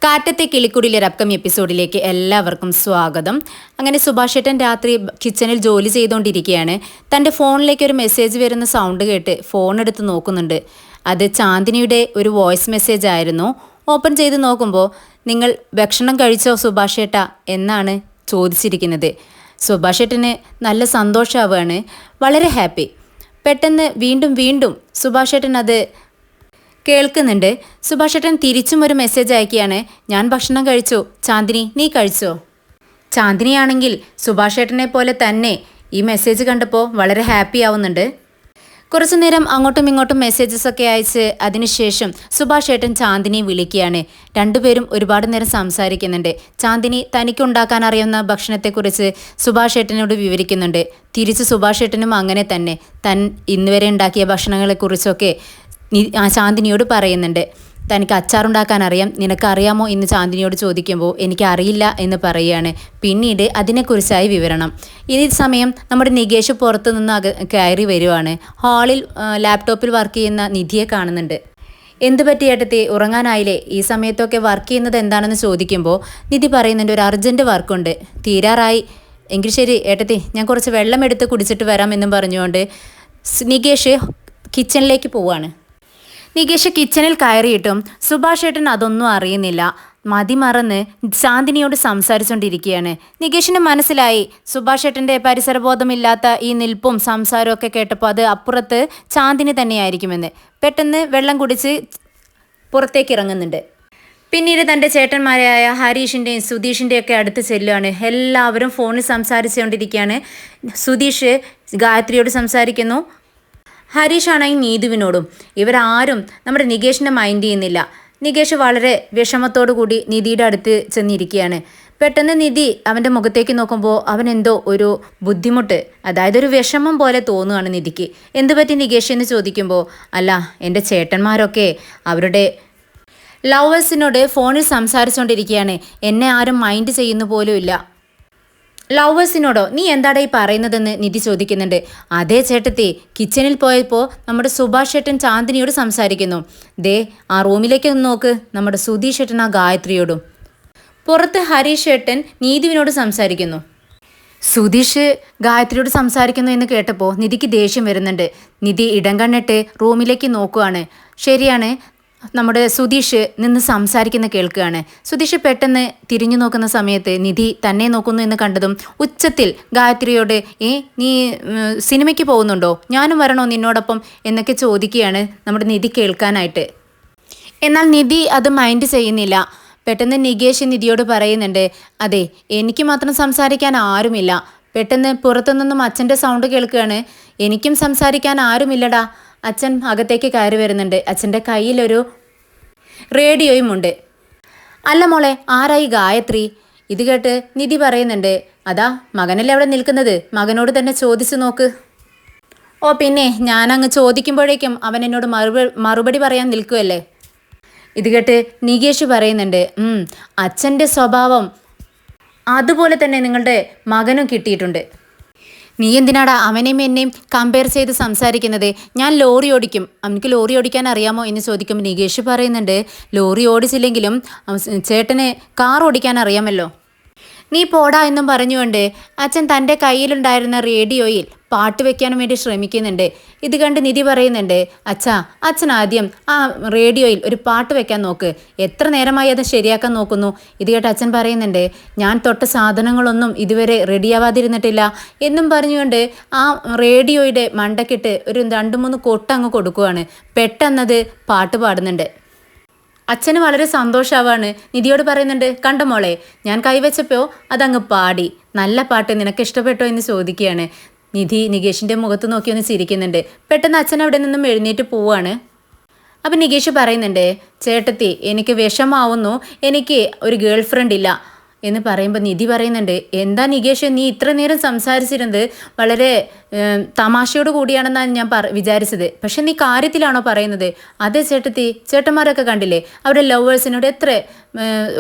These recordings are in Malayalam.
കാറ്റത്തെ കിളിക്കുടിലെ ഒരു അപ്കമിങ് എപ്പിസോഡിലേക്ക് എല്ലാവർക്കും സ്വാഗതം. അങ്ങനെ സുഭാഷ് ഏട്ടൻ രാത്രി കിച്ചണിൽ ജോലി ചെയ്തുകൊണ്ടിരിക്കുകയാണ്. തൻ്റെ ഫോണിലേക്ക് ഒരു മെസ്സേജ് വരുന്ന സൗണ്ട് കേട്ട് ഫോൺ എടുത്ത് നോക്കുന്നുണ്ട്. അത് ചാന്ദിനിയുടെ ഒരു വോയിസ് മെസ്സേജ് ആയിരുന്നു. ഓപ്പൺ ചെയ്ത് നോക്കുമ്പോൾ നിങ്ങൾ ഭക്ഷണം കഴിച്ചോ സുഭാഷ് ഏട്ടാ എന്നാണ് ചോദിച്ചിരിക്കുന്നത്. സുഭാഷ് ഏട്ടന് നല്ല സന്തോഷമാവുകയാണ്, വളരെ ഹാപ്പി. പെട്ടെന്ന് വീണ്ടും സുഭാഷ് ഏട്ടൻ അത് കേൾക്കുന്നുണ്ട്. സുഭാഷ് ഏട്ടൻ തിരിച്ചും ഒരു മെസ്സേജ് അയക്കുകയാണ്, ഞാൻ ഭക്ഷണം കഴിച്ചു, ചാന്ദിനി നീ കഴിച്ചോ? ചാന്ദിനിയാണെങ്കിൽ സുഭാഷ് ഏട്ടനെ പോലെ തന്നെ ഈ മെസ്സേജ് കണ്ടപ്പോൾ വളരെ ഹാപ്പി ആവുന്നുണ്ട്. കുറച്ചു നേരം അങ്ങോട്ടും ഇങ്ങോട്ടും മെസ്സേജസ് ഒക്കെ അയച്ച് അതിനുശേഷം സുഭാഷ് ഏട്ടൻ ചാന്ദിനിയെ വിളിക്കുകയാണ്. രണ്ടുപേരും ഒരുപാട് നേരം സംസാരിക്കുന്നുണ്ട്. ചാന്ദിനി തനിക്കുണ്ടാക്കാൻ അറിയുന്ന ഭക്ഷണത്തെക്കുറിച്ച് സുഭാഷ് ഏട്ടനോട് വിവരിക്കുന്നുണ്ട്. തിരിച്ച് സുഭാഷ് ഏട്ടനും അങ്ങനെ തന്നെ ഇന്നുവരെ ഉണ്ടാക്കിയ ഭക്ഷണങ്ങളെക്കുറിച്ചൊക്കെ ചാന്ദിനിയോട് പറയുന്നുണ്ട്. തനിക്ക് അച്ചാറുണ്ടാക്കാൻ അറിയാം, നിനക്കറിയാമോ എന്ന് ചാന്ദിനിയോട് ചോദിക്കുമ്പോൾ എനിക്ക് അറിയില്ല എന്ന് പറയുകയാണ്. പിന്നീട് അതിനെക്കുറിച്ചായി വിവരണം. ഈ സമയം നമ്മുടെ നികേഷ് പുറത്തു നിന്ന് കയറി വരുവാണ്. ഹാളിൽ ലാപ്ടോപ്പിൽ വർക്ക് ചെയ്യുന്ന നിധിയെ കാണുന്നുണ്ട്. എന്ത് പറ്റി ഏട്ടത്തി, ഉറങ്ങാനായില്ലേ? ഈ സമയത്തൊക്കെ വർക്ക് ചെയ്യുന്നത് എന്താണെന്ന് ചോദിക്കുമ്പോൾ നിധി പറയുന്നുണ്ട്, ഒരു അർജൻറ്റ് വർക്കുണ്ട്, തീരാറായി. എങ്കിൽ ശരി ഏട്ടത്തി, ഞാൻ കുറച്ച് വെള്ളം എടുത്ത് കുടിച്ചിട്ട് വരാം എന്നും പറഞ്ഞുകൊണ്ട് നികേഷ് കിച്ചണിലേക്ക് പോവാണ്. നികേഷ് കിച്ചണിൽ കയറിയിട്ടും സുഭാഷ് ഏട്ടൻ അതൊന്നും അറിയുന്നില്ല. മതിമറന്ന് ചാന്ദിനിയോട് സംസാരിച്ചുകൊണ്ടിരിക്കുകയാണ്. നികേഷിന് മനസ്സിലായി സുഭാഷ് ഏട്ടൻ്റെ പരിസരബോധമില്ലാത്ത ഈ നിൽപ്പും സംസാരവും ഒക്കെ കേട്ടപ്പോൾ അത് അപ്പുറത്ത് ചാന്ദിനി തന്നെയായിരിക്കുമെന്ന്. പെട്ടെന്ന് വെള്ളം കുടിച്ച് പുറത്തേക്ക് ഇറങ്ങുന്നുണ്ട്. പിന്നീട് തൻ്റെ ചേട്ടന്മാരായ ഹരീഷിൻ്റെയും സുധീഷിൻ്റെയും ഒക്കെ അടുത്ത് ചെല്ലുകയാണ്. എല്ലാവരും ഫോണിൽ സംസാരിച്ചുകൊണ്ടിരിക്കുകയാണ്. സുധീഷ് ഗായത്രിയോട് സംസാരിക്കുന്നു, ഹരീഷാണെങ്കിൽ നീതുവിനോടും. ഇവരാരും നമ്മുടെ നികേഷിനെ മൈൻഡ് ചെയ്യുന്നില്ല. നികേഷ് വളരെ വിഷമത്തോടു കൂടി നിധിയുടെ അടുത്ത് ചെന്നിരിക്കുകയാണ്. പെട്ടെന്ന് നിധി അവൻ്റെ മുഖത്തേക്ക് നോക്കുമ്പോൾ അവൻ എന്തോ ഒരു ബുദ്ധിമുട്ട്, അതായത് ഒരു വിഷമം പോലെ തോന്നുകയാണ് നിധിക്ക്. എന്ത് പറ്റി നികേഷ് എന്ന് ചോദിക്കുമ്പോൾ, അല്ല എൻ്റെ ചേട്ടന്മാരൊക്കെ അവരുടെ ലവേഴ്സിനോട് ഫോണിൽ സംസാരിച്ചുകൊണ്ടിരിക്കുകയാണ്, എന്നെ ആരും മൈൻഡ് ചെയ്യുന്നു പോലും ഇല്ല. ലവേഴ്സിനോടോ? നീ എന്താടാ ഈ പറയുന്നതെന്ന് നിധി ചോദിക്കുന്നുണ്ട്. അതേ ചേട്ടത്തി, കിച്ചണിൽ പോയപ്പോൾ നമ്മുടെ സുഭാഷ് ഏട്ടൻ ചാന്ദിനിയോട് സംസാരിക്കുന്നു. ദേ ആ റൂമിലേക്ക് ഒന്ന് നോക്ക്, നമ്മുടെ സുധീഷ് ഏട്ടൻ ആ ഗായത്രിയോടും. പുറത്ത് ഹരീഷ് ഏട്ടൻ നീതുവിനോട് സംസാരിക്കുന്നു. സുധീഷ് ഗായത്രിയോട് സംസാരിക്കുന്നു എന്ന് കേട്ടപ്പോൾ നിധിക്ക് ദേഷ്യം വരുന്നുണ്ട്. നിധി ഇടം കണ്ണിട്ട് റൂമിലേക്ക് നോക്കുകയാണ്. ശരിയാണ്, നമ്മുടെ സുധീഷ് നിന്ന് സംസാരിക്കുന്ന കേൾക്കുകയാണ്. സുധീഷ് പെട്ടെന്ന് തിരിഞ്ഞു നോക്കുന്ന സമയത്ത് നിധി തന്നെ നോക്കുന്നു എന്ന് കണ്ടതും ഉച്ചത്തിൽ ഗായത്രിയോട്, നീ സിനിമയ്ക്ക് പോകുന്നുണ്ടോ, ഞാനും വരണോ നിന്നോടൊപ്പം എന്നൊക്കെ ചോദിക്കുകയാണ് നമ്മുടെ നിധി കേൾക്കാനായിട്ട്. എന്നാൽ നിധി അത് മൈൻഡ് ചെയ്യുന്നില്ല. പെട്ടെന്ന് നികേഷ് നിധിയോട് പറയുന്നുണ്ട്, അതെ എനിക്ക് മാത്രം സംസാരിക്കാൻ ആരുമില്ല. പെട്ടെന്ന് പുറത്തുനിന്നും അച്ഛൻ്റെ സൗണ്ട് കേൾക്കുകയാണ്. എനിക്കും സംസാരിക്കാൻ ആരുമില്ലടാ. അച്ഛൻ അകത്തേക്ക് കയറി വരുന്നുണ്ട്. അച്ഛൻ്റെ കയ്യിലൊരു റേഡിയോയും ഉണ്ട്. അല്ല മോളെ, ആരായി ഗായത്രി? ഇത് കേട്ട് നിധി പറയുന്നുണ്ട്, അതാ മകനല്ലേ അവിടെ നിൽക്കുന്നത്, മകനോട് തന്നെ ചോദിച്ചു നോക്ക്. ഓ പിന്നെ ഞാനങ്ങ് ചോദിക്കുമ്പോഴേക്കും അവൻ എന്നോട് മറുപടി പറയാൻ നിൽക്കുമല്ലേ. ഇത് കേട്ട് നികേഷ് പറയുന്നുണ്ട്, അച്ഛൻ്റെ സ്വഭാവം അതുപോലെ തന്നെ നിങ്ങളുടെ മകനും കിട്ടിയിട്ടുണ്ട്. നീ എന്തിനാടാ അവനെയും എന്നെയും കമ്പയർ ചെയ്ത് സംസാരിക്കുന്നത്? ഞാൻ ലോറി ഓടിക്കും, അവനക്ക് ലോറി ഓടിക്കാൻ അറിയാമോ എന്ന് ചോദിക്കുമ്പോൾ നികേഷ് പറയുന്നുണ്ട്, ലോറി ഓടിച്ചില്ലെങ്കിലും ചേട്ടന് കാർ ഓടിക്കാൻ അറിയാമല്ലോ. നീ പോടാ എന്നും പറഞ്ഞുകൊണ്ട് അച്ഛൻ തൻ്റെ കയ്യിലുണ്ടായിരുന്ന റേഡിയോയിൽ പാട്ട് വെക്കാനും വേണ്ടി ശ്രമിക്കുന്നുണ്ട്. ഇത് കണ്ട് നിധി പറയുന്നുണ്ട്, അച്ഛൻ ആദ്യം ആ റേഡിയോയിൽ ഒരു പാട്ട് വെക്കാൻ നോക്ക്, എത്ര നേരമായി അത് ശരിയാക്കാൻ നോക്കുന്നു. ഇത് കേട്ട് അച്ഛൻ പറയുന്നുണ്ട്, ഞാൻ തൊട്ട സാധനങ്ങളൊന്നും ഇതുവരെ റെഡിയാവാതിരുന്നിട്ടില്ല എന്നും പറഞ്ഞുകൊണ്ട് ആ റേഡിയോയുടെ മണ്ടക്കിട്ട് ഒരു 2-3 കൊട്ടങ്ങ് കൊടുക്കുവാണ്. പെട്ടെന്നത് പാട്ട് പാടുന്നുണ്ട്. അച്ഛന് വളരെ സന്തോഷമാവാണ്. നിധിയോട് പറയുന്നുണ്ട്, കണ്ട മോളെ, ഞാൻ കൈവച്ചപ്പോൾ അതങ്ങ് പാടി, നല്ല പാട്ട്, നിനക്ക് ഇഷ്ടപ്പെട്ടോ എന്ന് ചോദിക്കുകയാണ്. നിധി നികേഷിൻ്റെ മുഖത്ത് നോക്കി ഒന്ന് ചിരിക്കുന്നുണ്ട്. പെട്ടെന്ന് അച്ഛൻ അവിടെ നിന്നും എഴുന്നേറ്റ് പോവാണ്. അപ്പം നികേഷ് പറയുന്നുണ്ട്, ചേട്ടത്തി എനിക്ക് വിഷമാവുന്നു, എനിക്ക് ഒരു ഗേൾ ഫ്രണ്ട് ഇല്ല എന്ന് പറയുമ്പോൾ നിധി പറയുന്നുണ്ട്, എന്താ നികേഷ് നീ ഇത്ര നേരം സംസാരിച്ചിരുന്നത് വളരെ തമാശയോട് കൂടിയാണെന്നാണ് ഞാൻ വിചാരിച്ചത്, പക്ഷെ നീ കാര്യത്തിലാണോ പറയുന്നത്? അതേ ചേട്ടത്തി, ചേട്ടന്മാരൊക്കെ കണ്ടില്ലേ അവരുടെ ലവേഴ്സിനോട് എത്ര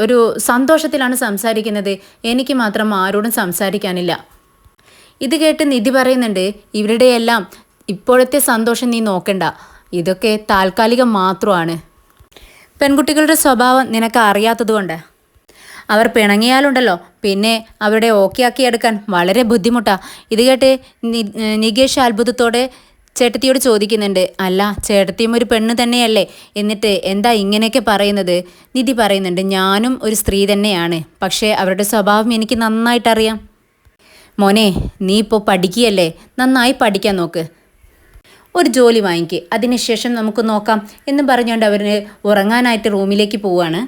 ഒരു സന്തോഷത്തിലാണ് സംസാരിക്കുന്നത്, എനിക്ക് മാത്രം ആരോടും സംസാരിക്കാനില്ല. ഇത് കേട്ട് നിധി പറയുന്നുണ്ട്, ഇവരുടെയെല്ലാം ഇപ്പോഴത്തെ സന്തോഷം നീ നോക്കണ്ട, ഇതൊക്കെ താൽക്കാലികം മാത്രമാണ്. പെൺകുട്ടികളുടെ സ്വഭാവം നിനക്ക് അറിയാത്തതുകൊണ്ട് അവർ പിണങ്ങിയാലുണ്ടല്ലോ പിന്നെ അവരുടെ ഓക്കെ ആക്കി എടുക്കാൻ വളരെ ബുദ്ധിമുട്ടാണ്. ഇത് കേട്ട് നികേഷ് അത്ഭുതത്തോടെ ചേട്ടത്തിയോട് ചോദിക്കുന്നുണ്ട്. അല്ല, ചേട്ടത്തിയും ഒരു പെണ്ണ് തന്നെയല്ലേ, എന്നിട്ട് എന്താ ഇങ്ങനെയൊക്കെ പറയുന്നത്? നിധി പറയുന്നുണ്ട്, ഞാനും ഒരു സ്ത്രീ തന്നെയാണ്, പക്ഷേ അവരുടെ സ്വഭാവം എനിക്ക് നന്നായിട്ടറിയാം. മോനെ, നീ ഇപ്പോൾ പഠിക്കുകയല്ലേ, നന്നായി പഠിക്കാൻ നോക്ക്, ഒരു ജോലി വാങ്ങിക്ക്, അതിനുശേഷം നമുക്ക് നോക്കാം എന്ന് പറഞ്ഞുകൊണ്ട് അവർ ഉറങ്ങാനായിട്ട് റൂമിലേക്ക് പോവുകയാണ്.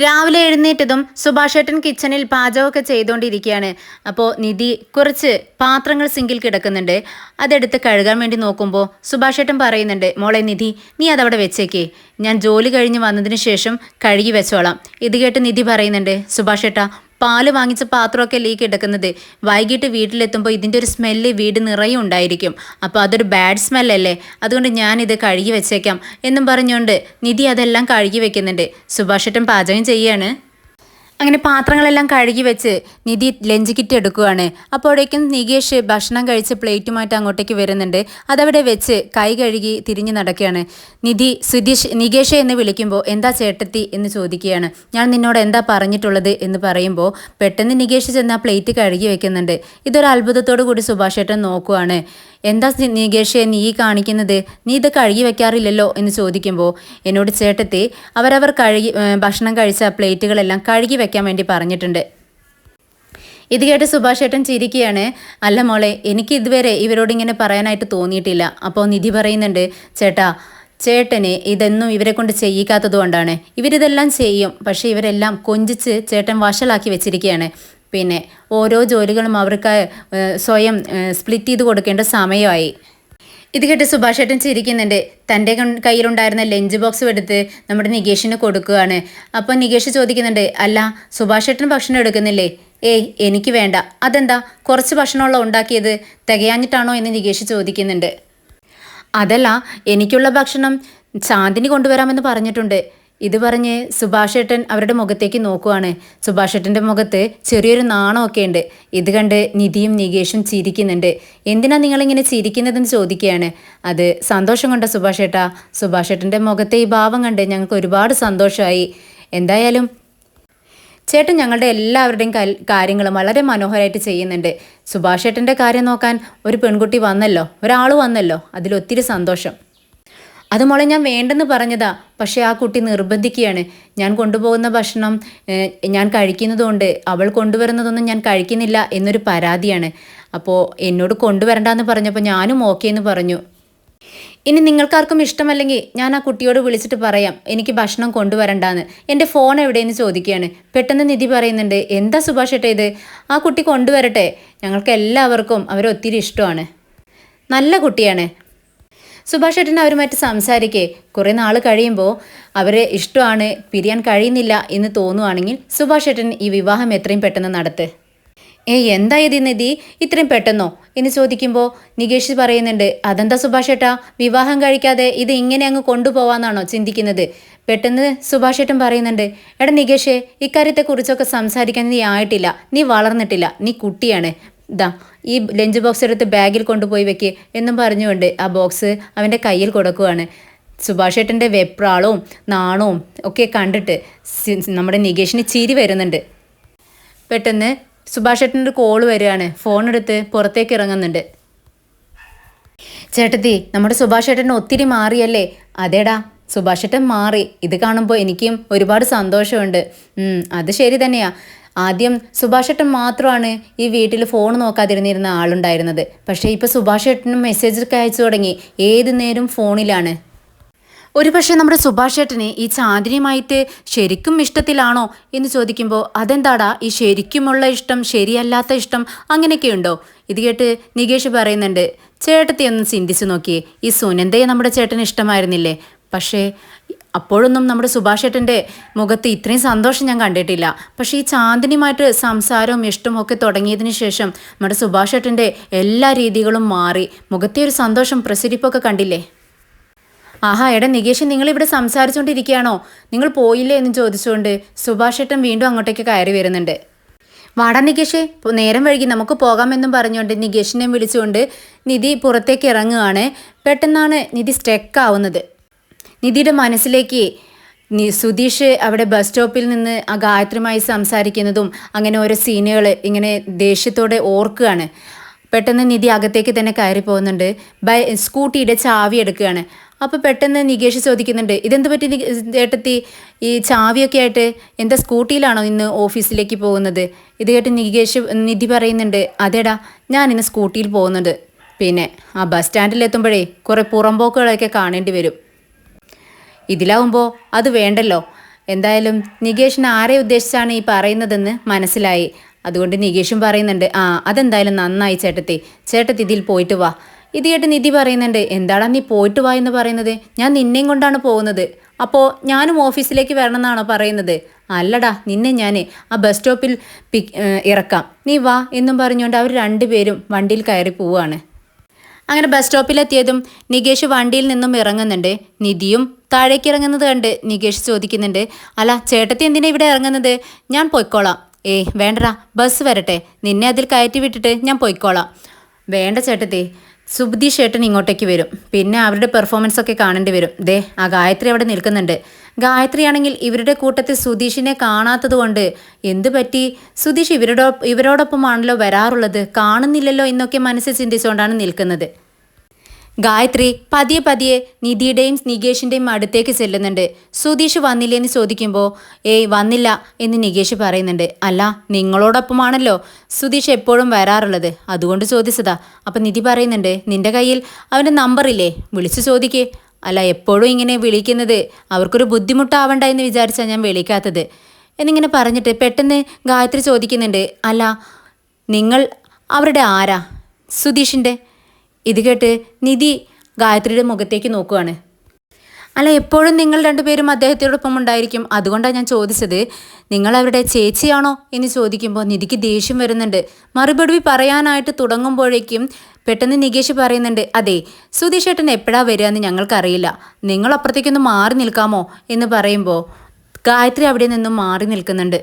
രാവിലെ എഴുന്നേറ്റതും സുഭാഷേട്ടൻ കിച്ചണിൽ പാചകമൊക്കെ ചെയ്തുകൊണ്ടിരിക്കുകയാണ്. അപ്പോൾ നിധി കുറച്ച് പാത്രങ്ങൾ സിങ്കിൽ കിടക്കുന്നുണ്ട്, അതെടുത്ത് കഴുകാൻ വേണ്ടി നോക്കുമ്പോൾ സുഭാഷേട്ടൻ പറയുന്നുണ്ട്, മോളെ നിധി, നീ അതവിടെ വെച്ചേക്കേ, ഞാൻ ജോലി കഴിഞ്ഞ് വന്നതിന് ശേഷം കഴുകി വെച്ചോളാം. ഇത് കേട്ട് നിധി പറയുന്നുണ്ട്, സുഭാഷേട്ടാ, പാല് വാങ്ങിച്ച പാത്രമൊക്കെ ലീക്ക് എടുക്കുന്നത്, വൈകിട്ട് വീട്ടിലെത്തുമ്പോൾ ഇതിൻ്റെ ഒരു സ്മെല്ല് വീട് നിറയെ ഉണ്ടായിരിക്കും, അപ്പോൾ അതൊരു ബാഡ് സ്മെല്ലല്ലേ, അതുകൊണ്ട് ഞാനിത് കഴുകി വെച്ചേക്കാം എന്നും പറഞ്ഞുകൊണ്ട് നിധി അതെല്ലാം കഴുകി വെക്കുന്നുണ്ട്. സുഭാഷേട്ടൻ പാചകം ചെയ്യാണ്. അങ്ങനെ പാത്രങ്ങളെല്ലാം കഴുകി വെച്ച് നിധി ലഞ്ച് കിറ്റ് എടുക്കുകയാണ്. അപ്പോഴേക്കും നികേഷ് ഭക്ഷണം കഴിച്ച് പ്ലേറ്റുമായിട്ട് അങ്ങോട്ടേക്ക് വരുന്നുണ്ട്. അതവിടെ വെച്ച് കൈ കഴുകി തിരിഞ്ഞ് നടക്കുകയാണ്. നിധി നികേഷ് എന്ന് വിളിക്കുമ്പോൾ എന്താ ചേട്ടത്തി എന്ന് ചോദിക്കുകയാണ്. ഞാൻ നിന്നോട് എന്താ പറഞ്ഞിട്ടുള്ളത് എന്ന് പറയുമ്പോൾ പെട്ടെന്ന് നികേഷ് ചെന്ന് ആ പ്ലേറ്റ് കഴുകി വെക്കുന്നുണ്ട്. ഇതൊരു അത്ഭുതത്തോടു കൂടി സുഭാഷേട്ടൻ നോക്കുവാണ്. എന്താ നികേഷേ നീ കാണിക്കുന്നത്, നീ ഇത് കഴുകി വെക്കാറില്ലല്ലോ എന്ന് ചോദിക്കുമ്പോൾ എന്നോട് ചേട്ടത്തി അവരവർ ഭക്ഷണം കഴിച്ച പ്ലേറ്റുകളെല്ലാം കഴുകി വെക്കാൻ വേണ്ടി പറഞ്ഞിട്ടുണ്ട്. ഇത് കേട്ട് സുഭാഷേട്ടൻ ചിരിക്കുകയാണ്. അല്ല മോളെ, എനിക്ക് ഇതുവരെ ഇവരോട് ഇങ്ങനെ പറയാനായിട്ട് തോന്നിയിട്ടില്ല. അപ്പോൾ നിധി പറയുന്നുണ്ട്, ചേട്ടന് ഇതൊന്നും ഇവരെ കൊണ്ട് ചെയ്യിക്കാത്തത് കൊണ്ടാണ്, ഇവരിതെല്ലാം ചെയ്യും, പക്ഷേ ഇവരെല്ലാം കൊഞ്ചിച്ച് ചേട്ടൻ വഷളാക്കി വെച്ചിരിക്കുകയാണ്. പിന്നെ ഓരോ ജോലികളും അവർക്ക് സ്വയം സ്പ്ലിറ്റ് ചെയ്ത് കൊടുക്കേണ്ട സമയമായി. ഇത് കേട്ട് സുഭാഷേട്ടൻ ചിരിക്കുന്നുണ്ട്. തൻ്റെ കയ്യിലുണ്ടായിരുന്ന ലഞ്ച് ബോക്സ് എടുത്ത് നമ്മുടെ നികേഷിന് കൊടുക്കുകയാണ്. അപ്പോൾ നികേഷ് ചോദിക്കുന്നുണ്ട്, അല്ല സുഭാഷേട്ടൻ ഭക്ഷണം എടുക്കുന്നില്ലേ? ഏയ്, എനിക്ക് വേണ്ട. അതെന്താ, കുറച്ച് ഭക്ഷണമുള്ള ഉണ്ടാക്കിയത്, തികയാഞ്ഞിട്ടാണോ എന്ന് നികേഷ് ചോദിക്കുന്നുണ്ട്. അതല്ല, എനിക്കുള്ള ഭക്ഷണം ചാന്ദിനി കൊണ്ടുവരാമെന്ന് പറഞ്ഞിട്ടുണ്ട്. ഇത് പറഞ്ഞ് സുഭാഷേട്ടൻ അവരുടെ മുഖത്തേക്ക് നോക്കുവാണ്. സുഭാഷേട്ടൻ്റെ മുഖത്ത് ചെറിയൊരു നാണമൊക്കെ ഉണ്ട്. ഇത് കണ്ട് നിധിയും നികേഷും ചിരിക്കുന്നുണ്ട്. എന്തിനാ നിങ്ങളിങ്ങനെ ചിരിക്കുന്നതെന്ന് ചോദിക്കുകയാണ്. അത് സന്തോഷം കൊണ്ട സുഭാഷേട്ടാ, സുഭാഷേട്ടൻ്റെ മുഖത്തെ ഈ ഭാവം കണ്ട് ഞങ്ങൾക്ക് ഒരുപാട് സന്തോഷമായി. എന്തായാലും ചേട്ടൻ ഞങ്ങളുടെ എല്ലാവരുടെയും കാര്യങ്ങളും വളരെ മനോഹരമായിട്ട് ചെയ്യുന്നുണ്ട്. സുഭാഷേട്ടൻ്റെ കാര്യം നോക്കാൻ ഒരു പെൺകുട്ടി വന്നല്ലോ, ഒരാൾ വന്നല്ലോ, അതിലൊത്തിരി സന്തോഷം. അത് മോളെ ഞാൻ വേണ്ടെന്ന് പറഞ്ഞതാ, പക്ഷേ ആ കുട്ടി നിർബന്ധിക്കുകയാണ്. ഞാൻ കൊണ്ടുപോകുന്ന ഭക്ഷണം ഞാൻ കഴിക്കുന്നതുകൊണ്ട് അവൾ കൊണ്ടുവരുന്നതൊന്നും ഞാൻ കഴിക്കുന്നില്ല എന്നൊരു പരാതിയാണ്. അപ്പോൾ എന്നോട് കൊണ്ടുവരണ്ടെന്ന് പറഞ്ഞപ്പോൾ ഞാനും ഓക്കെ എന്ന് പറഞ്ഞു. ഇനി നിങ്ങൾക്കാർക്കും ഇഷ്ടമല്ലെങ്കിൽ ഞാൻ ആ കുട്ടിയോട് വിളിച്ചിട്ട് പറയാം എനിക്ക് ഭക്ഷണം കൊണ്ടുവരണ്ടാന്ന്. എൻ്റെ ഫോൺ എവിടെയെന്ന് ചോദിക്കുകയാണ്. പെട്ടെന്ന് നിധി പറയുന്നുണ്ട്, എന്താ സുഭാഷേട്ടാ ഇത്, ആ കുട്ടി കൊണ്ടുവരട്ടെ, ഞങ്ങൾക്ക് എല്ലാവർക്കും അവരെ ഒത്തിരി ഇഷ്ടമാണ്, നല്ല കുട്ടിയാണ്. സുഭാഷേട്ടൻ അവരുമായിട്ട് സംസാരിക്കേ കുറേ നാൾ കഴിയുമ്പോൾ അവരെ ഇഷ്ടമാണ്, പിരിയാൻ കഴിയുന്നില്ല എന്ന് തോന്നുവാണെങ്കിൽ സുഭാഷേട്ടൻ ഈ വിവാഹം എത്രയും പെട്ടെന്ന് നടത്ത്. എന്തായത് നിധി, ഇത്രയും പെട്ടെന്നോ എന്ന് ചോദിക്കുമ്പോൾ നികേഷ് പറയുന്നുണ്ട്, അതെന്താ സുഭാഷേട്ടാ, വിവാഹം കഴിക്കാതെ ഇത് ഇങ്ങനെ അങ്ങ് കൊണ്ടുപോവാന്നാണോ ചിന്തിക്കുന്നത്? പെട്ടെന്ന് സുഭാഷേട്ടൻ പറയുന്നുണ്ട്, എടാ നികേഷേ, ഇക്കാര്യത്തെക്കുറിച്ചൊക്കെ സംസാരിക്കാൻ നീ ആയിട്ടില്ല, നീ വളർന്നിട്ടില്ല, നീ കുട്ടിയാണ്, ദാ ഈ ലഞ്ച് ബോക്സ് എടുത്ത് ബാഗിൽ കൊണ്ടുപോയി വെക്ക് എന്നും പറഞ്ഞുകൊണ്ട് ആ ബോക്സ് അവൻ്റെ കയ്യിൽ കൊടുക്കുവാണ്. സുഭാഷേട്ടൻ്റെ വെപ്രാളവും നാണവും ഒക്കെ കണ്ടിട്ട് നമ്മുടെ നികേഷിന് ചിരി വരുന്നുണ്ട്. പെട്ടെന്ന് സുഭാഷേട്ടൻ്റെ കോള് വരികയാണ്. ഫോൺ എടുത്ത് പുറത്തേക്ക് ഇറങ്ങുന്നുണ്ട്. ചേട്ടത്തി, നമ്മുടെ സുഭാഷേട്ടൻ ഒത്തിരി മാറിയല്ലേ? അതേടാ, സുഭാഷേട്ടൻ മാറി. ഇത് കാണുമ്പോൾ എനിക്കും ഒരുപാട് സന്തോഷമുണ്ട്. അത് ശരി തന്നെയാ. ആദ്യം സുഭാഷേട്ടൻ മാത്രമാണ് ഈ വീട്ടിൽ ഫോൺ നോക്കാതിരുന്നിരുന്ന ആളുണ്ടായിരുന്നത്. പക്ഷേ ഇപ്പോൾ സുഭാഷേട്ടനും മെസ്സേജൊക്കെ അയച്ചു തുടങ്ങി, ഏത് നേരം ഫോണിലാണ്. ഒരു പക്ഷേ നമ്മുടെ സുഭാഷേട്ടന് ഈ ചാന്ദിനിയുമായിട്ട് ശരിക്കും ഇഷ്ടത്തിലാണോ എന്ന് ചോദിക്കുമ്പോൾ അതെന്താടാ ഈ ശരിക്കുമുള്ള ഇഷ്ടം, ശരിയല്ലാത്ത ഇഷ്ടം അങ്ങനെയൊക്കെയുണ്ടോ? ഇത് കേട്ട് നികേഷ് പറയുന്നുണ്ട്, ചേട്ടത്തെ ഒന്ന് ചിന്തിച്ചു നോക്കിയേ, ഈ സുനന്ദയെ നമ്മുടെ ചേട്ടന് ഇഷ്ടമായിരുന്നില്ലേ? പക്ഷേ അപ്പോഴൊന്നും നമ്മുടെ സുഭാഷേട്ടൻ്റെ മുഖത്ത് ഇത്രയും സന്തോഷം ഞാൻ കണ്ടിട്ടില്ല. പക്ഷേ ഈ ചാന്ദിനിയുമായിട്ട് സംസാരവും ഇഷ്ടവും ഒക്കെ തുടങ്ങിയതിന് ശേഷം നമ്മുടെ സുഭാഷേട്ടൻ്റെ എല്ലാ രീതികളും മാറി. മുഖത്തെ ഒരു സന്തോഷം, പ്രസരിപ്പൊക്കെ കണ്ടില്ലേ? ആഹാ, എടാ നികേഷ്, നിങ്ങളിവിടെ സംസാരിച്ചുകൊണ്ടിരിക്കുകയാണോ? നിങ്ങൾ പോയില്ലേ എന്ന് ചോദിച്ചുകൊണ്ട് സുഭാഷേട്ടൻ വീണ്ടും അങ്ങോട്ടേക്ക് കയറി വരുന്നുണ്ട്. വാടാ നികേഷേ, നേരം വൈകി, നമുക്ക് പോകാമെന്നും പറഞ്ഞുകൊണ്ട് നികേഷിനെ വിളിച്ചുകൊണ്ട് നിധി പുറത്തേക്ക് ഇറങ്ങുകയാണ്. പെട്ടെന്നാണ് നിധി സ്റ്റക്ക് ആവുന്നത്. നിധിയുടെ മനസ്സിലേക്ക് സുധീഷ് അവിടെ ബസ് സ്റ്റോപ്പിൽ നിന്ന് ആ ഗായത്രിയുമായി സംസാരിക്കുന്നതും അങ്ങനെ ഓരോ സീനുകൾ ഇങ്ങനെ ദേഷ്യത്തോടെ ഓർക്കുകയാണ്. പെട്ടെന്ന് നിധി അകത്തേക്ക് തന്നെ കയറി പോകുന്നുണ്ട്. സ്കൂട്ടിയുടെ ചാവി എടുക്കുകയാണ്. അപ്പോൾ പെട്ടെന്ന് നികേഷ് ചോദിക്കുന്നുണ്ട്, ഇതെന്ത് പറ്റി ചേട്ടത്തി, ഈ ചാവിയൊക്കെ ആയിട്ട് എന്താ സ്കൂട്ടിയിലാണോ ഇന്ന് ഓഫീസിലേക്ക് പോകുന്നത്? ഇത് കേട്ട് നിധി പറയുന്നുണ്ട്, അതേടാ ഞാൻ ഇന്ന് സ്കൂട്ടിയിൽ പോകുന്നുണ്ട്. പിന്നെ ആ ബസ് സ്റ്റാൻഡിലെത്തുമ്പോഴേ കുറേ പുറമ്പോക്കുകളൊക്കെ കാണേണ്ടി വരും. ഇതിലാവുമ്പോൾ അത് വേണ്ടല്ലോ. എന്തായാലും നികേഷിന് ആരെ ഉദ്ദേശിച്ചാണ് ഈ പറയുന്നതെന്ന് മനസ്സിലായി. അതുകൊണ്ട് നികേഷും പറയുന്നുണ്ട്, അതെന്തായാലും നന്നായി ചേട്ടത്തി, ഇതിൽ പോയിട്ട് വാ. ഇത് കേട്ട് നിധി പറയുന്നുണ്ട്, എന്താടാ നീ പോയിട്ട് വാ എന്ന് പറയുന്നത്? ഞാൻ നിന്നെയും കൊണ്ടാണ് പോകുന്നത്. അപ്പോൾ ഞാനും ഓഫീസിലേക്ക് വരണമെന്നാണോ പറയുന്നത്? അല്ലടാ, നിന്നെ ഞാൻ ആ ബസ് സ്റ്റോപ്പിൽ ഇറക്കാം, നീ വാ എന്നും പറഞ്ഞുകൊണ്ട് അവർ രണ്ടുപേരും വണ്ടിയിൽ കയറി പോവുകയാണ്. അങ്ങനെ ബസ് സ്റ്റോപ്പിലെത്തിയതും നികേഷ് വണ്ടിയിൽ നിന്നും ഇറങ്ങുന്നുണ്ട്. നിധിയും താഴേക്ക് ഇറങ്ങുന്നത് കണ്ട് നികേഷ് ചോദിക്കുന്നുണ്ട്, അല്ല ചേട്ടത്തി എന്തിനാ ഇവിടെ ഇറങ്ങുന്നത്? ഞാൻ പൊയ്ക്കോളാം. വേണ്ടടാ, ബസ് വരട്ടെ, നിന്നെ അതിൽ കയറ്റി വിട്ടിട്ട് ഞാൻ പൊയ്ക്കോളാം. വേണ്ട ചേട്ടത്തി, സുബ്ദീഷ് ചേട്ടൻ ഇങ്ങോട്ടേക്ക് വരും, പിന്നെ അവരുടെ പെർഫോമൻസ് ഒക്കെ കാണേണ്ടി വരും. ആ ഗായത്രി അവിടെ നിൽക്കുന്നുണ്ട്. ഗായത്രിയാണെങ്കിൽ ഇവരുടെ കൂട്ടത്തിൽ സുധീഷിനെ കാണാത്തത് കൊണ്ട് എന്തു പറ്റി, സുധീഷ് ഇവരോടൊപ്പമാണല്ലോ വരാറുള്ളത്, കാണുന്നില്ലല്ലോ എന്നൊക്കെ മനസ്സിൽ ചിന്തിച്ചുകൊണ്ടാണ് നിൽക്കുന്നത്. ഗായത്രി പതിയെ പതിയെ നിധിയുടെയും നികേഷിൻ്റെയും അടുത്തേക്ക് ചെല്ലുന്നുണ്ട്. സുധീഷ് വന്നില്ലേന്ന് ചോദിക്കുമ്പോൾ വന്നില്ല എന്ന് നികേഷ് പറയുന്നുണ്ട്. അല്ല, നിങ്ങളോടൊപ്പമാണല്ലോ സുധീഷ് എപ്പോഴും വരാറുള്ളത്, അതുകൊണ്ട് ചോദിച്ചതാ. അപ്പം നിധി പറയുന്നുണ്ട്, നിൻ്റെ കയ്യിൽ അവൻ്റെ നമ്പറില്ലേ, വിളിച്ചു ചോദിക്കേ. അല്ല, എപ്പോഴും ഇങ്ങനെ വിളിക്കുന്നത് അവർക്കൊരു ബുദ്ധിമുട്ടാവണ്ട എന്ന് വിചാരിച്ചാണ് ഞാൻ വിളിക്കാത്തത് എന്നിങ്ങനെ പറഞ്ഞിട്ട് പെട്ടെന്ന് ഗായത്രി ചോദിക്കുന്നുണ്ട്, അല്ല നിങ്ങൾ അവരുടെ ആരാ, സുധീഷിൻ്റെ? ഇത് കേട്ട് നിധി ഗായത്രിയുടെ മുഖത്തേക്ക് നോക്കുകയാണ്. അല്ല, എപ്പോഴും നിങ്ങൾ രണ്ടുപേരും അദ്ദേഹത്തോടൊപ്പം ഉണ്ടായിരിക്കും, അതുകൊണ്ടാണ് ഞാൻ ചോദിച്ചത്. നിങ്ങൾ അവരുടെ ചേച്ചിയാണോ എന്ന് ചോദിക്കുമ്പോൾ നിധിക്ക് ദേഷ്യം വരുന്നുണ്ട്. മറുപടി പറയാനായിട്ട് തുടങ്ങുമ്പോഴേക്കും പെട്ടെന്ന് നികേഷ് പറയുന്നുണ്ട്, അതെ, സുധീഷ് ഏട്ടൻ എപ്പോഴാണ് വരിക എന്ന് ഞങ്ങൾക്കറിയില്ല, നിങ്ങൾ അപ്പുറത്തേക്കൊന്ന് മാറി നിൽക്കാമോ എന്ന് പറയുമ്പോൾ ഗായത്രി അവിടെ നിന്നും മാറി നിൽക്കുന്നുണ്ട്.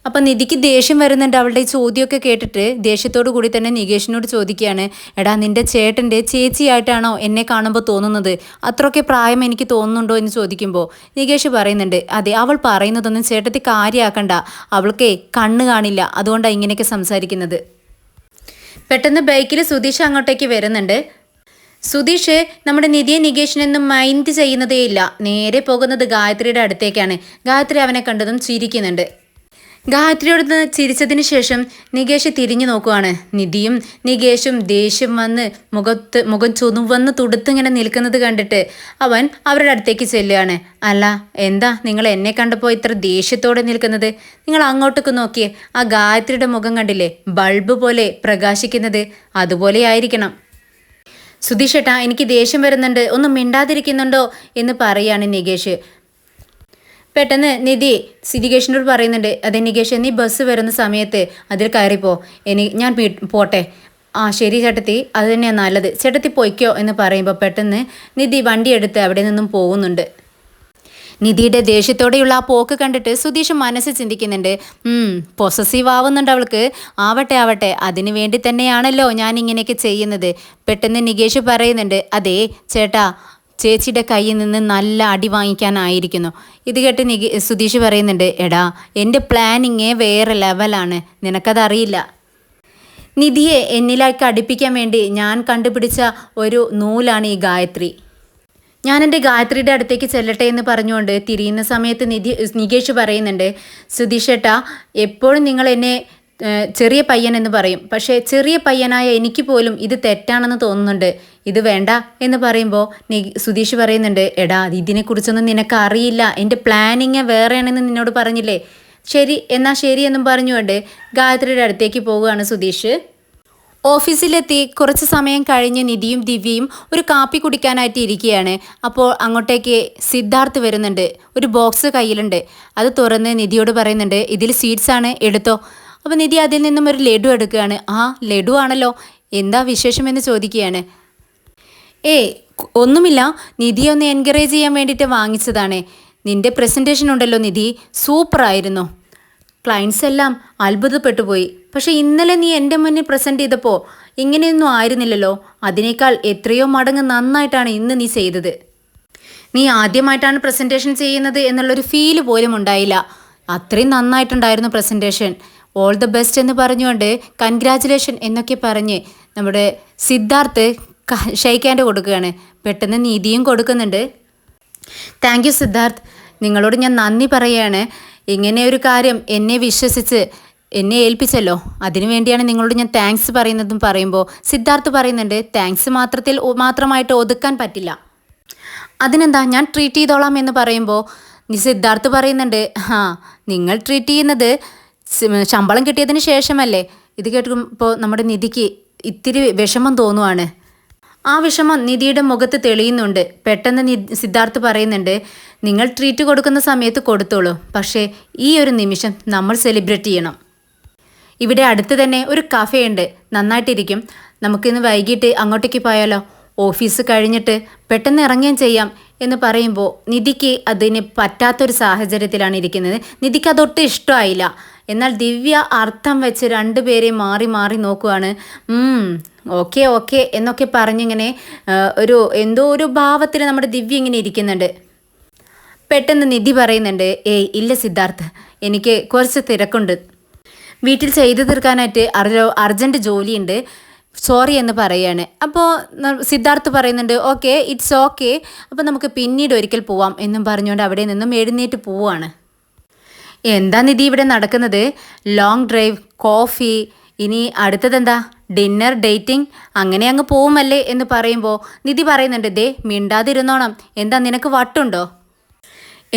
അപ്പം നിധിക്ക് ദേഷ്യം വരുന്നുണ്ട്. അവളുടെ ഈ ചോദ്യമൊക്കെ കേട്ടിട്ട് ദേഷ്യത്തോടു കൂടി തന്നെ നികേഷിനോട് ചോദിക്കുകയാണ്, എടാ നിൻ്റെ ചേട്ടൻ്റെ ചേച്ചിയായിട്ടാണോ എന്നെ കാണുമ്പോൾ തോന്നുന്നത്? അത്രയൊക്കെ പ്രായം എനിക്ക് തോന്നുന്നുണ്ടോ എന്ന് ചോദിക്കുമ്പോൾ നികേഷ് പറയുന്നുണ്ട്, അതെ, അവൾ പറയുന്നതൊന്നും ചേട്ടത്തി കാര്യമാക്കണ്ട, അവൾക്കേ കണ്ണ് കാണില്ല, അതുകൊണ്ടാണ് ഇങ്ങനെയൊക്കെ സംസാരിക്കുന്നത്. പെട്ടെന്ന് ബൈക്കിൽ സുധീഷ് അങ്ങോട്ടേക്ക് വരുന്നുണ്ട്. സുധീഷ് നമ്മുടെ നിധിയെ നികേഷിനൊന്നും മൈൻഡ് ചെയ്യുന്നതേയില്ല, നേരെ പോകുന്നത് ഗായത്രിയുടെ അടുത്തേക്കാണ്. ഗായത്രി അവനെ കണ്ടതും ചിരിക്കുന്നുണ്ട്. ഗായത്രിയോട് ചിരിച്ചതിന് ശേഷം നികേഷ് തിരിഞ്ഞു നോക്കുവാണ്. നിധിയും നികേഷും ദേഷ്യം വന്ന് മുഖം ചുവന്ന് തുടുത്തിങ്ങനെ നിൽക്കുന്നത് കണ്ടിട്ട് അവൻ അവരുടെ അടുത്തേക്ക് ചെല്ലുകയാണ്. അല്ല, എന്താ നിങ്ങൾ എന്നെ കണ്ടപ്പോൾ ഇത്ര ദേഷ്യത്തോടെ നിൽക്കുന്നത്? നിങ്ങൾ അങ്ങോട്ടേക്ക് നോക്കിയേ, ആ ഗായത്രിയുടെ മുഖം കണ്ടില്ലേ, ബൾബ് പോലെ പ്രകാശിക്കുന്നത്, അതുപോലെ ആയിരിക്കണം. സുധീഷ് ഏട്ടാ, എനിക്ക് ദേഷ്യം വരുന്നുണ്ട്, ഒന്നും മിണ്ടാതിരിക്കുന്നുണ്ടോ എന്ന് പറയാണ് നികേഷ്. പെട്ടെന്ന് നിധി നികേഷിനോട് പറയുന്നുണ്ട്, അതെ നികേഷ്, നീ ബസ് വരുന്ന സമയത്ത് അതിൽ കയറിപ്പോ, ഞാൻ പോട്ടെ. ശരി ചേട്ടത്തി, അത് തന്നെയാണ് നല്ലത്, ചേട്ടത്തി പൊയ്ക്കോ എന്ന് പറയുമ്പോൾ പെട്ടെന്ന് നിധി വണ്ടിയെടുത്ത് അവിടെ നിന്നും പോകുന്നുണ്ട്. നിധിയുടെ ദേഷ്യത്തോടെയുള്ള ആ പോക്ക് കണ്ടിട്ട് സുധീഷ് മനസ്സ് ചിന്തിക്കുന്നുണ്ട്. പൊസസീവ് ആവുന്നുണ്ട് അവൾക്ക്. ആവട്ടെ, അതിനു വേണ്ടി തന്നെയാണല്ലോ ഞാൻ ഇങ്ങനെയൊക്കെ ചെയ്യുന്നത്. പെട്ടെന്ന് നികേഷ് പറയുന്നുണ്ട്, അതെ ചേട്ടാ, ചേച്ചിയുടെ കയ്യിൽ നിന്ന് നല്ല അടി വാങ്ങിക്കാനായിരിക്കുന്നു. ഇത് കേട്ട് സുധീഷ് പറയുന്നുണ്ട്, എടാ എൻ്റെ പ്ലാനിങ് വേറെ ലെവലാണ്, നിനക്കതറിയില്ല. നിധിയെ എന്നിലേക്ക് അടുപ്പിക്കാൻ വേണ്ടി ഞാൻ കണ്ടുപിടിച്ച ഒരു നൂലാണ് ഈ ഗായത്രി. ഞാൻ എൻ്റെ ഗായത്രിയുടെ അടുത്തേക്ക് ചെല്ലട്ടെ എന്ന് പറഞ്ഞുകൊണ്ട് തിരിയുന്ന സമയത്ത് നികേഷ് പറയുന്നുണ്ട്, സുധീഷ് ഏട്ടാ, എപ്പോഴും നിങ്ങൾ എന്നെ ചെറിയ പയ്യൻ എന്ന് പറയും, പക്ഷേ ചെറിയ പയ്യനായ എനിക്ക് പോലും ഇത് തെറ്റാണെന്ന് തോന്നുന്നുണ്ട്, ഇത് വേണ്ട എന്ന് പറയുമ്പോൾ സുധീഷ് പറയുന്നുണ്ട്, എടാ ഇതിനെക്കുറിച്ചൊന്നും നിനക്ക് അറിയില്ല, എൻ്റെ പ്ലാനിങ് വേറെയാണെന്ന് നിന്നോട് പറഞ്ഞില്ലേ, ശരി എന്നും പറഞ്ഞുകൊണ്ട് ഗായത്രിയുടെ അടുത്തേക്ക് പോവുകയാണ് സുധീഷ്. ഓഫീസിലെത്തി കുറച്ച് സമയം കഴിഞ്ഞ് നിധിയും ദിവ്യയും ഒരു കാപ്പി കുടിക്കാനായിട്ട് ഇരിക്കുകയാണ്. അപ്പോൾ അങ്ങോട്ടേക്ക് സിദ്ധാർത്ഥ് വരുന്നുണ്ട്. ഒരു ബോക്സ് കയ്യിലുണ്ട്. അത് തുറന്ന് നിധിയോട് പറയുന്നുണ്ട്, ഇതിൽ സ്വീറ്റ്സ് ആണ്, എടുത്തോ. അപ്പോൾ നിധി അതിൽ നിന്നും ഒരു ലഡു എടുക്കുകയാണ്. ലഡു ആണല്ലോ, എന്താ വിശേഷമെന്ന് ചോദിക്കുകയാണ്. ഒന്നുമില്ല, നിധിയെ ഒന്ന് എൻകറേജ് ചെയ്യാൻ വേണ്ടിയിട്ട് വാങ്ങിച്ചതാണ്. നിൻ്റെ പ്രസൻറ്റേഷൻ ഉണ്ടല്ലോ നിധി, സൂപ്പറായിരുന്നു. ക്ലയൻസ് എല്ലാം അത്ഭുതപ്പെട്ടു പോയി. പക്ഷേ ഇന്നലെ നീ എൻ്റെ മുന്നിൽ പ്രസൻറ്റ് ചെയ്തപ്പോൾ ഇങ്ങനെയൊന്നും ആയിരുന്നില്ലല്ലോ, അതിനേക്കാൾ എത്രയോ മടങ്ങ് നന്നായിട്ടാണ് ഇന്ന് നീ ചെയ്തത്. നീ ആദ്യമായിട്ടാണ് പ്രസൻറ്റേഷൻ ചെയ്യുന്നത് എന്നുള്ളൊരു ഫീല് പോലും ഉണ്ടായില്ല. അത്രയും നന്നായിട്ടുണ്ടായിരുന്നു പ്രസൻറ്റേഷൻ. ഓൾ ദ ബെസ്റ്റ് എന്ന് പറഞ്ഞുകൊണ്ട് കൺഗ്രാജുലേഷൻ എന്നൊക്കെ പറഞ്ഞ് നമ്മുടെ സിദ്ധാർത്ഥ് ഷെയ്ക്ക് ഹാൻഡ് കൊടുക്കുകയാണ്. പെട്ടെന്ന് നിധിയും കൊടുക്കുന്നുണ്ട്. താങ്ക് യു സിദ്ധാർത്ഥ്, നിങ്ങളോട് ഞാൻ നന്ദി പറയുകയാണ്. ഇങ്ങനെ ഒരു കാര്യം എന്നെ വിശ്വസിച്ച് എന്നെ ഏൽപ്പിച്ചല്ലോ, അതിനു വേണ്ടിയാണ് നിങ്ങളോട് ഞാൻ താങ്ക്സ് പറയുന്നതും പറയുമ്പോൾ സിദ്ധാർത്ഥ് പറയുന്നുണ്ട്, താങ്ക്സ് മാത്രമായിട്ട് ഒതുക്കാൻ പറ്റില്ല, അതിനെന്താ ഞാൻ ട്രീറ്റ് ചെയ്തോളാം എന്ന് പറയുമ്പോൾ സിദ്ധാർത്ഥ് പറയുന്നുണ്ട്, നിങ്ങൾ ട്രീറ്റ് ചെയ്യുന്നത് ശമ്പളം കിട്ടിയതിന് ശേഷമല്ലേ. ഇത് കേൾക്കുമ്പോൾ നമ്മുടെ നിധിക്ക് ഇത്തിരി വിഷമം തോന്നുവാണ്. ആ വിഷമം നിധിയുടെ മുഖത്ത് തെളിയുന്നുണ്ട്. പെട്ടെന്ന് സിദ്ധാർത്ഥ് പറയുന്നുണ്ട്, നിങ്ങൾ ട്രീറ്റ് കൊടുക്കുന്ന സമയത്ത് കൊടുത്തോളൂ, പക്ഷേ ഈ ഒരു നിമിഷം നമ്മൾ സെലിബ്രേറ്റ് ചെയ്യണം. ഇവിടെ അടുത്ത് തന്നെ ഒരു കഫേ ഉണ്ട്, നന്നായിട്ടിരിക്കും. നമുക്കിന്ന് വൈകിട്ട് അങ്ങോട്ടേക്ക് പോയാലോ? ഓഫീസ് കഴിഞ്ഞിട്ട് പെട്ടെന്ന് ഇറങ്ങുകയും ചെയ്യാം എന്ന് പറയുമ്പോൾ നിധിക്ക് അതിന് പറ്റാത്തൊരു സാഹചര്യത്തിലാണ് ഇരിക്കുന്നത്. നിധിക്ക് അതൊട്ടും ഇഷ്ടമായില്ല. എന്നാൽ ദിവ്യ അർത്ഥം വെച്ച് രണ്ടുപേരെയും മാറി മാറി നോക്കുവാണ്. ഓക്കെ ഓക്കെ എന്നൊക്കെ പറഞ്ഞിങ്ങനെ എന്തോ ഒരു ഭാവത്തിൽ നമ്മുടെ ദിവ്യ ഇങ്ങനെ ഇരിക്കുന്നുണ്ട്. പെട്ടെന്ന് നിധി പറയുന്നുണ്ട്, ഏയ് ഇല്ല സിദ്ധാർത്ഥ്, എനിക്ക് കുറച്ച് തിരക്കുണ്ട്, വീട്ടിൽ ചെയ്തു തീർക്കാനായിട്ട് അർജൻറ്റ് ജോലിയുണ്ട്, സോറി എന്ന് പറയാണ്. അപ്പോൾ സിദ്ധാർത്ഥ് പറയുന്നുണ്ട്, ഓക്കെ ഇറ്റ്സ് ഓക്കെ, അപ്പോൾ നമുക്ക് പിന്നീട് ഒരിക്കൽ പോവാം എന്നും പറഞ്ഞുകൊണ്ട് അവിടെ നിന്നും എഴുന്നേറ്റ് പോവാണ്. എന്താ നിധി ഇവിടെ നടക്കുന്നത്? ലോങ് ഡ്രൈവ്, കോഫി, ഇനി അടുത്തതെന്താ? ഡിന്നർ, ഡേറ്റിംഗ്, അങ്ങനെ അങ്ങ് പോവുമല്ലേ എന്ന് പറയുമ്പോൾ നിധി പറയുന്നുണ്ട്, ദേ മിണ്ടാതിരുന്നോണം, എന്താ നിനക്ക് വട്ടുണ്ടോ?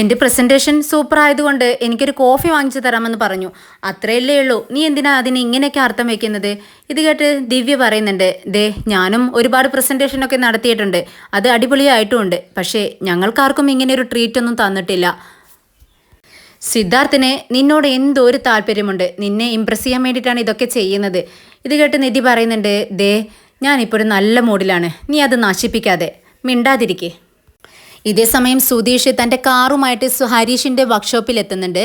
എൻ്റെ പ്രസൻറ്റേഷൻ സൂപ്പർ ആയതുകൊണ്ട് എനിക്കൊരു കോഫി വാങ്ങിച്ചു തരാമെന്ന് പറഞ്ഞു, അത്രയല്ലേ ഉള്ളൂ, നീ എന്തിനാ അതിന് ഇങ്ങനെയൊക്കെ അർത്ഥം വയ്ക്കുന്നത്? ഇത് കേട്ട് ദിവ്യ പറയുന്നുണ്ട്, ദേ ഞാനും ഒരുപാട് പ്രസൻറ്റേഷനൊക്കെ നടത്തിയിട്ടുണ്ട്, അത് അടിപൊളിയായിട്ടുമുണ്ട്, പക്ഷേ ഞങ്ങൾക്കാർക്കും ഇങ്ങനെ ഒരു ട്രീറ്റ് ഒന്നും തന്നിട്ടില്ല. സിദ്ധാർത്ഥിന് നിന്നോട് എന്തോ ഒരു താല്പര്യമുണ്ട്, നിന്നെ ഇമ്പ്രസ് ചെയ്യാൻ വേണ്ടിയിട്ടാണ് ഇതൊക്കെ ചെയ്യുന്നത്. ഇത് കേട്ട് നിധി പറയുന്നുണ്ട്, ദേ ഞാനിപ്പോഴും നല്ല മൂഡിലാണ്, നീ അത് നശിപ്പിക്കാതെ മിണ്ടാതിരിക്കേ. ഇതേ സമയം സുധീഷ് തൻ്റെ കാറുമായിട്ട് ഹരീഷിൻ്റെ വർക്ക്ഷോപ്പിൽ എത്തുന്നുണ്ട്.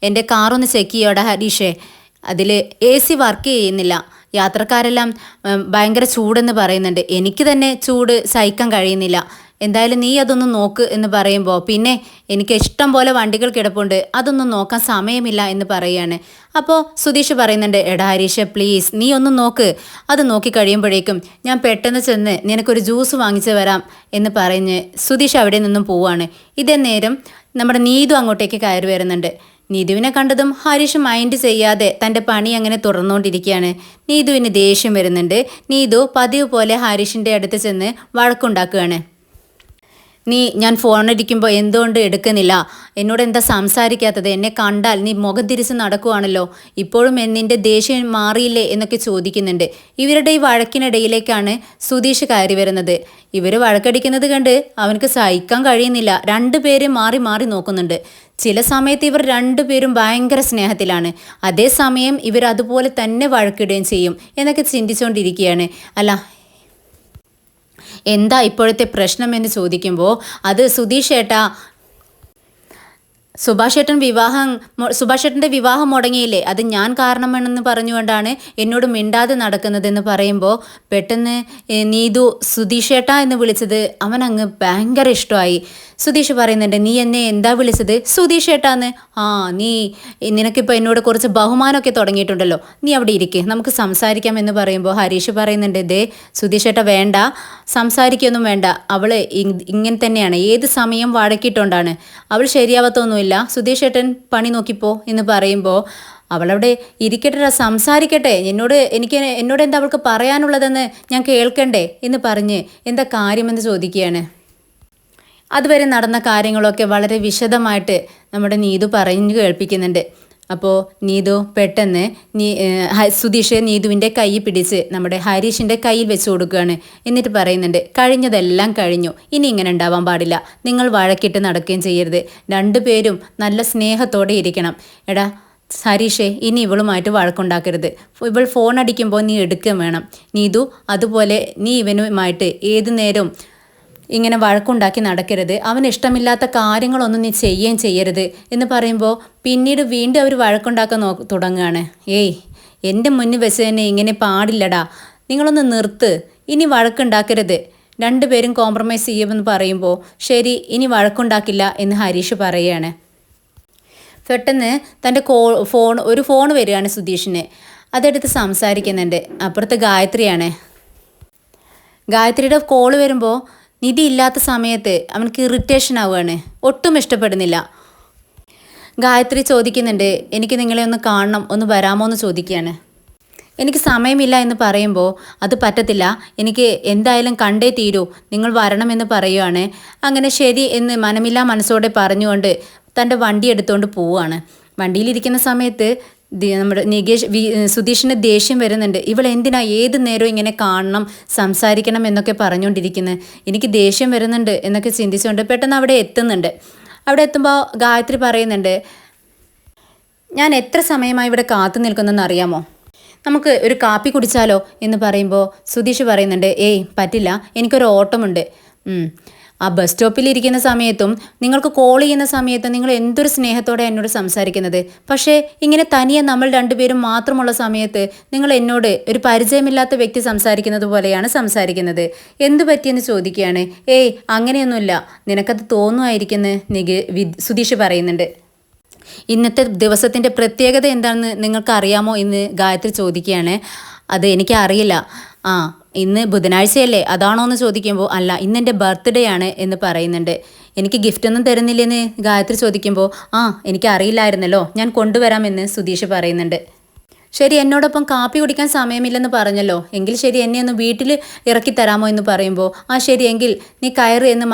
എൻ്റെ കാറൊന്ന് ചെക്ക് ചെയ്യോടാ ഹരീഷേ, അതിൽ AC വർക്ക് ചെയ്യുന്നില്ല, യാത്രക്കാരെല്ലാം ഭയങ്കര ചൂടെന്ന് പറയുന്നുണ്ട്, എനിക്ക് തന്നെ ചൂട് സഹിക്കാൻ കഴിയുന്നില്ല, എന്തായാലും നീ അതൊന്ന് നോക്ക് എന്ന് പറയുമ്പോൾ പിന്നെ എനിക്ക് ഇഷ്ടം പോലെ വണ്ടികൾ കിടപ്പുണ്ട്, അതൊന്നും നോക്കാൻ സമയമില്ല എന്ന് പറയുകയാണ്. അപ്പോൾ സുധീഷ് പറയുന്നുണ്ട്, എടാ ഹരീഷ് പ്ലീസ് നീ ഒന്ന് നോക്ക്, അത് നോക്കി കഴിയുമ്പോഴേക്കും ഞാൻ പെട്ടെന്ന് ചെന്ന് നിനക്കൊരു ജ്യൂസ് വാങ്ങിച്ചു വരാം എന്ന് പറഞ്ഞ് സുധീഷ് അവിടെ നിന്നും പോവാണ്. ഇതേ നേരം നമ്മുടെ നീതു അങ്ങോട്ടേക്ക് കയറി വരുന്നുണ്ട്. നീതുവിനെ കണ്ടതും ഹരീഷ് മൈൻഡ് ചെയ്യാതെ തൻ്റെ പണി അങ്ങനെ തുറന്നുകൊണ്ടിരിക്കുകയാണ്. നീതുവിന് ദേഷ്യം വരുന്നുണ്ട്. നീതു പതിവ് പോലെ ഹരീഷിൻ്റെ അടുത്ത് ചെന്ന് വഴക്കുണ്ടാക്കുകയാണ്. ഞാൻ ഫോൺ അടിക്കുമ്പോൾ എന്തുകൊണ്ട് എടുക്കുന്നില്ല, എന്നോട് എന്താ സംസാരിക്കാത്തത്, എന്നെ കണ്ടാൽ നീ മുഖം തിരിച്ച് നടക്കുവാണല്ലോ, ഇപ്പോഴും നിൻ്റെ ദേഷ്യം മാറിയില്ലേ എന്നൊക്കെ ചോദിക്കുന്നുണ്ട്. ഇവരുടെ ഈ വഴക്കിനിടയിലേക്കാണ് സുധീഷ് കയറി വരുന്നത്. ഇവർ വഴക്കടിക്കുന്നത് കണ്ട് അവനക്ക് സഹിക്കാൻ കഴിയുന്നില്ല. രണ്ടുപേരും മാറി മാറി നോക്കുന്നുണ്ട്. ചില സമയത്ത് ഇവർ രണ്ടുപേരും ഭയങ്കര സ്നേഹത്തിലാണ്, അതേസമയം ഇവർ അതുപോലെ തന്നെ വഴക്കിടുകയും ചെയ്യും എന്നൊക്കെ ചിന്തിച്ചുകൊണ്ടിരിക്കുകയാണ്. അല്ല എന്താ ഇപ്പോഴത്തെ പ്രശ്നം എന്ന് ചോദിക്കുമ്പോൾ അത് സുധീഷ് ഏട്ടാ, സുഭാഷ് ഏട്ടൻ്റെ വിവാഹം മുടങ്ങിയില്ലേ, അത് ഞാൻ കാരണമെന്ന് പറഞ്ഞുകൊണ്ടാണ് എന്നോട് മിണ്ടാതെ നടക്കുന്നതെന്ന് പറയുമ്പോൾ പെട്ടെന്ന് നീതു സുധീഷ് ഏട്ടാ എന്ന് വിളിച്ചത് അവനങ്ങ് ഭയങ്കര ഇഷ്ടമായി. സുധീഷ് പറയുന്നുണ്ട്, നീ എന്നെ എന്താ വിളിച്ചത്? സുധീഷ് ഏട്ടാന്ന്. നിനക്കിപ്പോൾ എന്നോട് കുറച്ച് ബഹുമാനമൊക്കെ തുടങ്ങിയിട്ടുണ്ടല്ലോ, നീ അവിടെ ഇരിക്കുക, നമുക്ക് സംസാരിക്കാം എന്ന് പറയുമ്പോൾ ഹരീഷ് പറയുന്നുണ്ട്, ദേ സുധീഷ് ഏട്ടാ വേണ്ട, സംസാരിക്കൊന്നും വേണ്ട, അവൾ ഇങ്ങനെ തന്നെയാണ്, ഏത് സമയം വഴക്കിയിട്ടുകൊണ്ടാണ്, അവൾ ശരിയാവത്തൊന്നുമില്ല, സുധീഷ് ഏട്ടൻ പണി നോക്കിപ്പോ എന്ന് പറയുമ്പോൾ അവളവിടെ ഇരിക്കട്ടെ, സംസാരിക്കട്ടെ, എന്നോട് എന്താ അവൾക്ക് പറയാനുള്ളതെന്ന് ഞാൻ കേൾക്കണ്ടേ എന്ന് പറഞ്ഞ് എന്താ കാര്യമെന്ന് ചോദിക്കുകയാണ്. അതുവരെ നടന്ന കാര്യങ്ങളൊക്കെ വളരെ വിശദമായിട്ട് നമ്മുടെ നീതു പറഞ്ഞു കേൾപ്പിക്കുന്നുണ്ട്. അപ്പോൾ നീതു പെട്ടെന്ന് സുധീഷ് നീതുവിൻ്റെ കൈ പിടിച്ച് നമ്മുടെ ഹരീഷിൻ്റെ കയ്യിൽ വെച്ച് കൊടുക്കുകയാണ്. എന്നിട്ട് പറയുന്നുണ്ട്, കഴിഞ്ഞതെല്ലാം കഴിഞ്ഞു, ഇനി ഇങ്ങനെ ഉണ്ടാവാൻ പാടില്ല, നിങ്ങൾ വഴക്കിട്ട് നടക്കുകയും ചെയ്യരുത്, രണ്ടുപേരും നല്ല സ്നേഹത്തോടെ ഇരിക്കണം. എടാ ഹരീഷേ, ഇനി ഇവളുമായിട്ട് വഴക്കുണ്ടാക്കരുത്, ഇവൾ ഫോൺ അടിക്കുമ്പോൾ നീ എടുക്കുകയും വേണം. നീതു അതുപോലെ നീ ഇവനുമായിട്ട് ഏതു നേരം ഇങ്ങനെ വഴക്കുണ്ടാക്കി നടക്കരുത്, അവന് ഇഷ്ടമില്ലാത്ത കാര്യങ്ങളൊന്നും നീ ചെയ്യുകയും ചെയ്യരുത് എന്ന് പറയുമ്പോൾ പിന്നീട് വീണ്ടും അവർ വഴക്കുണ്ടാക്കാൻ തുടങ്ങുകയാണ്. ഏയ് എൻ്റെ മുന്നിൽ വെച്ച് തന്നെ ഇങ്ങനെ പാടില്ലടാ, നിങ്ങളൊന്ന് നിർത്ത്, ഇനി വഴക്കുണ്ടാക്കരുത്, രണ്ടുപേരും കോംപ്രമൈസ് ചെയ്യുമെന്ന് പറയുമ്പോൾ ശരി ഇനി വഴക്കുണ്ടാക്കില്ല എന്ന് ഹരീഷ് പറയുകയാണ്. പെട്ടെന്ന് തൻ്റെ ഒരു ഫോൺ വരികയാണ് സുധീഷിന്. അതെടുത്ത് സംസാരിക്കുന്നുണ്ട്. അപ്പുറത്ത് ഗായത്രിയാണ്. ഗായത്രിയുടെ കോള് വരുമ്പോൾ നിധി ഇല്ലാത്ത സമയത്ത് അവനക്ക് ഇറിറ്റേഷൻ ആവുകയാണ്. ഒട്ടും ഇഷ്ടപ്പെടുന്നില്ല. ഗായത്രി ചോദിക്കുന്നുണ്ട്, എനിക്ക് നിങ്ങളെ ഒന്ന് കാണണം, ഒന്ന് വരാമോ എന്ന് ചോദിക്കുകയാണ്. എനിക്ക് സമയമില്ല എന്ന് പറയുമ്പോൾ അത് പറ്റത്തില്ല, എനിക്ക് എന്തായാലും കണ്ടേ തീരൂ, നിങ്ങൾ വരണമെന്ന് പറയുകയാണ്. അങ്ങനെ ശരി എന്ന് മനമില്ലാ മനസ്സോടെ പറഞ്ഞുകൊണ്ട് തൻ്റെ വണ്ടി എടുത്തുകൊണ്ട് പോവുകയാണ്. വണ്ടിയിലിരിക്കുന്ന സമയത്ത് നമ്മുടെ സുധീഷിന് ദേഷ്യം വരുന്നുണ്ട്. ഇവളെന്തിനാ ഏത് നേരവും ഇങ്ങനെ കാണണം, സംസാരിക്കണം എന്നൊക്കെ പറഞ്ഞുകൊണ്ടിരിക്കുന്നത്, എനിക്ക് ദേഷ്യം വരുന്നുണ്ട് എന്നൊക്കെ ചിന്തിച്ചുകൊണ്ട് പെട്ടെന്ന് അവിടെ എത്തുന്നുണ്ട്. അവിടെ എത്തുമ്പോൾ ഗായത്രി പറയുന്നുണ്ട്, ഞാൻ എത്ര സമയമായി ഇവിടെ കാത്തു നിൽക്കുന്നതെന്ന് അറിയാമോ, നമുക്ക് ഒരു കാപ്പി കുടിച്ചാലോ എന്ന് പറയുമ്പോൾ സുധീഷ് പറയുന്നുണ്ട്, ഏയ് പറ്റില്ല, എനിക്കൊരു ഓട്ടമുണ്ട്. ആ ബസ് സ്റ്റോപ്പിൽ ഇരിക്കുന്ന സമയത്തും നിങ്ങൾക്ക് കോൾ ചെയ്യുന്ന സമയത്തും നിങ്ങൾ എന്തൊരു സ്നേഹത്തോടെ എന്നോട് സംസാരിക്കുന്നത്, പക്ഷേ ഇങ്ങനെ തനിയെ നമ്മൾ രണ്ടുപേരും മാത്രമുള്ള സമയത്ത് നിങ്ങൾ എന്നോട് ഒരു പരിചയമില്ലാത്ത വ്യക്തി സംസാരിക്കുന്നത് പോലെയാണ് സംസാരിക്കുന്നത്, എന്തു പറ്റിയെന്ന് ചോദിക്കുകയാണ്. ഏയ് അങ്ങനെയൊന്നുമില്ല, നിനക്കത് തോന്നുമായിരിക്കുമെന്ന് സുധീഷ് പറയുന്നുണ്ട്. ഇന്നത്തെ ദിവസത്തിൻ്റെ പ്രത്യേകത എന്താണെന്ന് നിങ്ങൾക്ക് അറിയാമോ എന്ന് ഗായത്രി ചോദിക്കുകയാണ്. അത് എനിക്കറിയില്ല. ഇന്ന് ബുധനാഴ്ചയല്ലേ, അതാണോ എന്ന് ചോദിക്കുമ്പോൾ അല്ല, ഇന്നെൻ്റെ ബർത്ത്ഡേ ആണ് എന്ന് പറയുന്നുണ്ട്. എനിക്ക് ഗിഫ്റ്റൊന്നും തരുന്നില്ലെന്ന് ഗായത്രി ചോദിക്കുമ്പോൾ എനിക്കറിയില്ലായിരുന്നല്ലോ, ഞാൻ കൊണ്ടുവരാമെന്ന് സുധീഷ് പറയുന്നുണ്ട്. ശരി, എന്നോടൊപ്പം കാപ്പി കുടിക്കാൻ സമയമില്ലെന്ന് പറഞ്ഞല്ലോ, എങ്കിൽ ശരി എന്നെ ഒന്ന് വീട്ടിൽ ഇറക്കി തരാമോ എന്ന് പറയുമ്പോൾ ശരി എങ്കിൽ നീ കയറ് എന്ന്